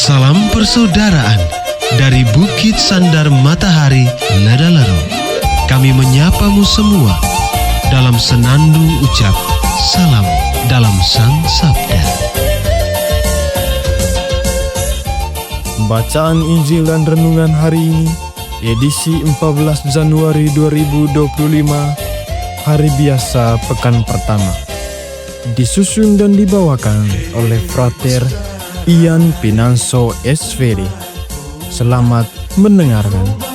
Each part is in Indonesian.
Salam persaudaraan dari Bukit Sandar Matahari, Ladalero. Kami menyapamu semua dalam senandung ucap salam dalam Sang Sabda. Bacaan Injil dan Renungan hari ini, edisi 14 Januari 2025, hari biasa pekan pertama. Disusun dan dibawakan oleh Frater Ian Pinanso SVD. Selamat mendengarkan.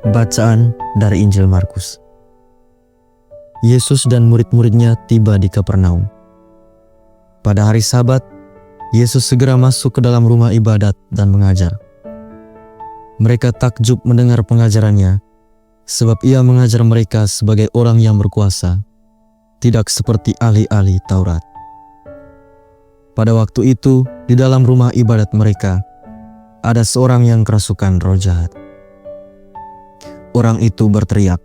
Bacaan dari Injil Markus. Yesus dan murid-muridnya tiba di Kapernaum. Pada hari Sabat, Yesus segera masuk ke dalam rumah ibadat dan mengajar. Mereka takjub mendengar pengajarannya, sebab ia mengajar mereka sebagai orang yang berkuasa, tidak seperti ahli-ahli Taurat. Pada waktu itu, di dalam rumah ibadat mereka, ada seorang yang kerasukan roh jahat. Orang itu berteriak,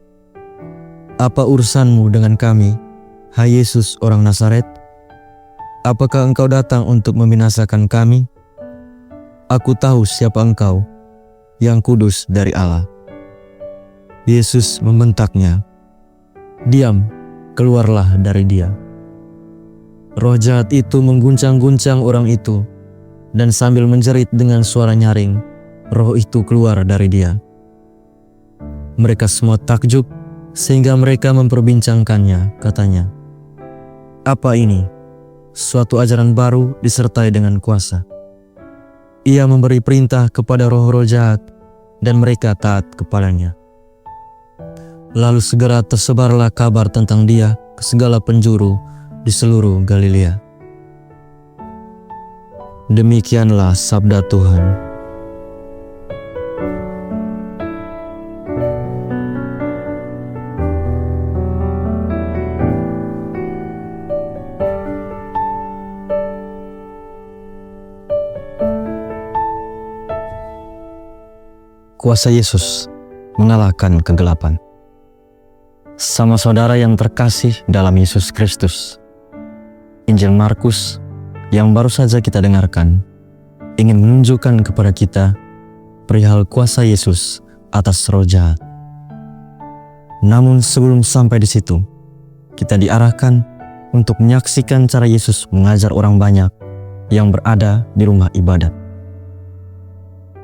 "Apa urusanmu dengan kami, hai Yesus orang Nazaret? Apakah engkau datang untuk membinasakan kami? Aku tahu siapa engkau, yang kudus dari Allah." Yesus membentaknya, "Diam, keluarlah dari dia." Roh jahat itu mengguncang-guncang orang itu, dan sambil menjerit dengan suara nyaring, roh itu keluar dari dia. Mereka semua takjub, sehingga mereka memperbincangkannya, katanya, "Apa ini? Suatu ajaran baru disertai dengan kuasa. Ia memberi perintah kepada roh-roh jahat, dan mereka taat kepadanya." Lalu segera tersebarlah kabar tentang dia ke segala penjuru di seluruh Galilea. Demikianlah sabda Tuhan. Kuasa Yesus mengalahkan kegelapan. Sama saudara yang terkasih dalam Yesus Kristus, Injil Markus yang baru saja kita dengarkan ingin menunjukkan kepada kita perihal kuasa Yesus atas roh jahat. Namun sebelum sampai di situ, kita diarahkan untuk menyaksikan cara Yesus mengajar orang banyak yang berada di rumah ibadat.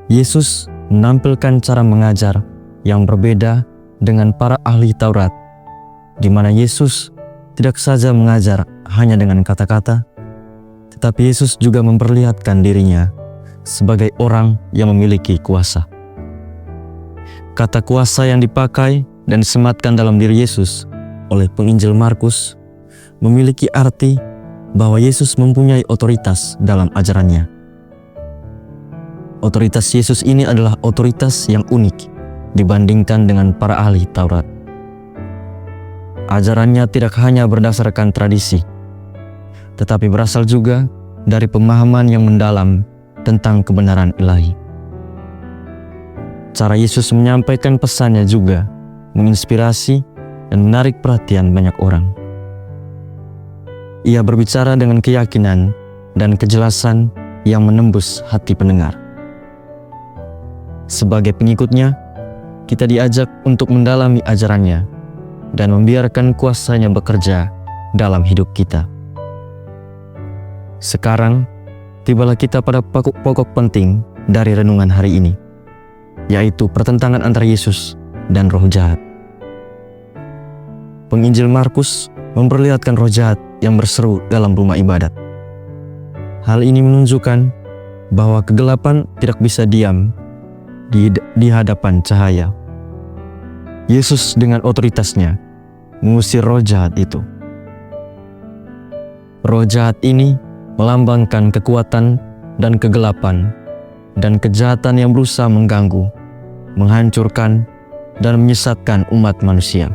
Yesus menampilkan cara mengajar yang berbeda dengan para ahli Taurat, di mana Yesus tidak saja mengajar hanya dengan kata-kata, tetapi Yesus juga memperlihatkan dirinya sebagai orang yang memiliki kuasa. Kata kuasa yang dipakai dan disematkan dalam diri Yesus oleh penginjil Markus memiliki arti bahwa Yesus mempunyai otoritas dalam ajarannya. Otoritas Yesus ini adalah otoritas yang unik dibandingkan dengan para ahli Taurat. Ajarannya tidak hanya berdasarkan tradisi, tetapi berasal juga dari pemahaman yang mendalam tentang kebenaran ilahi. Cara Yesus menyampaikan pesannya juga menginspirasi dan menarik perhatian banyak orang. Ia berbicara dengan keyakinan dan kejelasan yang menembus hati pendengar. Sebagai pengikutnya, kita diajak untuk mendalami ajarannya dan membiarkan kuasanya bekerja dalam hidup kita. Sekarang, tibalah kita pada pokok penting dari renungan hari ini, yaitu pertentangan antara Yesus dan roh jahat. Penginjil Markus memperlihatkan roh jahat yang berseru dalam rumah ibadat. Hal ini menunjukkan bahwa kegelapan tidak bisa diam di hadapan cahaya. Yesus dengan otoritasnya mengusir roh jahat itu. Roh jahat ini melambangkan kekuatan dan kegelapan dan kejahatan yang berusaha mengganggu, menghancurkan, dan menyesatkan umat manusia.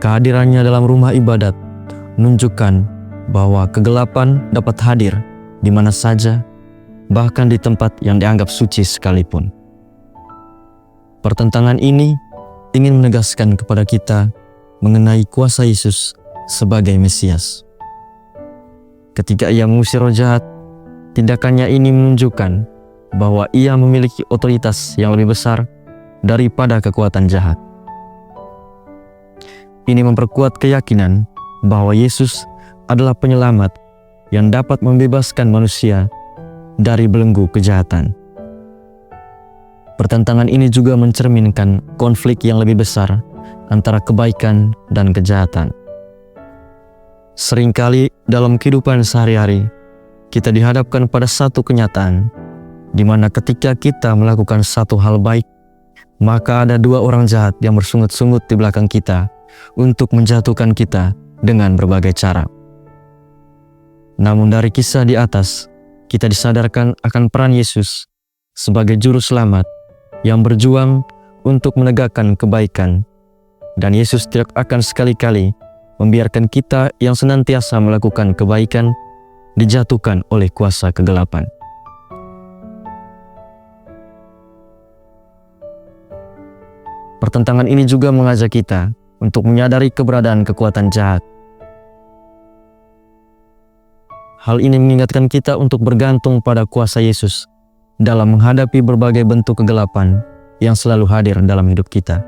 Kehadirannya dalam rumah ibadat menunjukkan bahwa kegelapan dapat hadir di mana saja, bahkan di tempat yang dianggap suci sekalipun. Pertentangan ini ingin menegaskan kepada kita mengenai kuasa Yesus sebagai Mesias. Ketika ia mengusir roh jahat, tindakannya ini menunjukkan bahwa ia memiliki otoritas yang lebih besar daripada kekuatan jahat. Ini memperkuat keyakinan bahwa Yesus adalah penyelamat yang dapat membebaskan manusia dari belenggu kejahatan. Pertentangan ini juga mencerminkan konflik yang lebih besar antara kebaikan dan kejahatan. Seringkali dalam kehidupan sehari-hari, kita dihadapkan pada satu kenyataan, di mana ketika kita melakukan satu hal baik, maka ada dua orang jahat yang bersungut-sungut di belakang kita untuk menjatuhkan kita dengan berbagai cara. Namun dari kisah di atas, kita disadarkan akan peran Yesus sebagai juru selamat yang berjuang untuk menegakkan kebaikan, dan Yesus tidak akan sekali-kali membiarkan kita yang senantiasa melakukan kebaikan dijatuhkan oleh kuasa kegelapan. Pertentangan ini juga mengajak kita untuk menyadari keberadaan kekuatan jahat. Hal ini mengingatkan kita untuk bergantung pada kuasa Yesus dalam menghadapi berbagai bentuk kegelapan yang selalu hadir dalam hidup kita.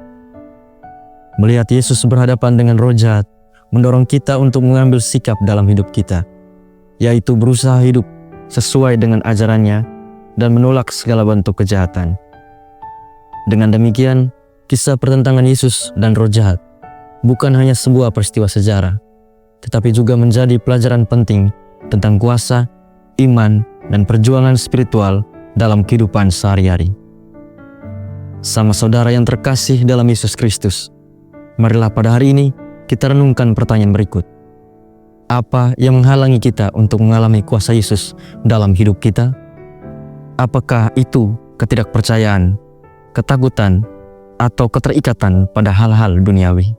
Melihat Yesus berhadapan dengan roh jahat mendorong kita untuk mengambil sikap dalam hidup kita, yaitu berusaha hidup sesuai dengan ajarannya dan menolak segala bentuk kejahatan. Dengan demikian, kisah pertentangan Yesus dan roh jahat bukan hanya sebuah peristiwa sejarah, tetapi juga menjadi pelajaran penting tentang kuasa, iman, dan perjuangan spiritual dalam kehidupan sehari-hari. Sama saudara yang terkasih dalam Yesus Kristus, marilah pada hari ini kita renungkan pertanyaan berikut. Apa yang menghalangi kita untuk mengalami kuasa Yesus dalam hidup kita? Apakah itu ketidakpercayaan, ketakutan, atau keterikatan pada hal-hal duniawi?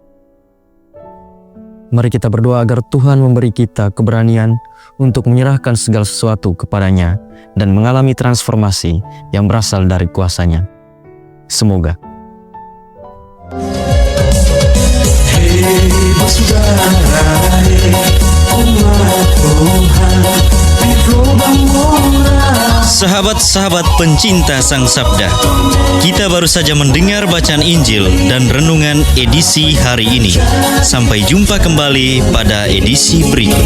Mari kita berdoa agar Tuhan memberi kita keberanian untuk menyerahkan segala sesuatu kepadanya dan mengalami transformasi yang berasal dari kuasa-Nya. Semoga. Sahabat-sahabat pencinta Sang Sabda, kita baru saja mendengar bacaan Injil dan renungan edisi hari ini. Sampai jumpa kembali pada edisi berikut.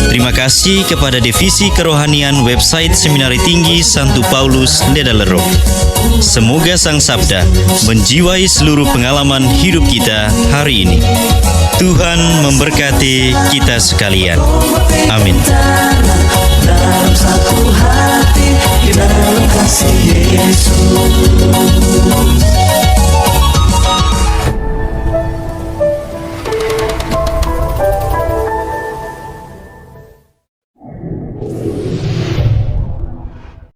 Terima kasih kepada Divisi Kerohanian website Seminari Tinggi Santo Paulus Ledalero. Semoga Sang Sabda menjiwai seluruh pengalaman hidup kita hari ini. Tuhan memberkati kita sekalian. Amin. Dalam satu hati, di dalam kasih Yesus.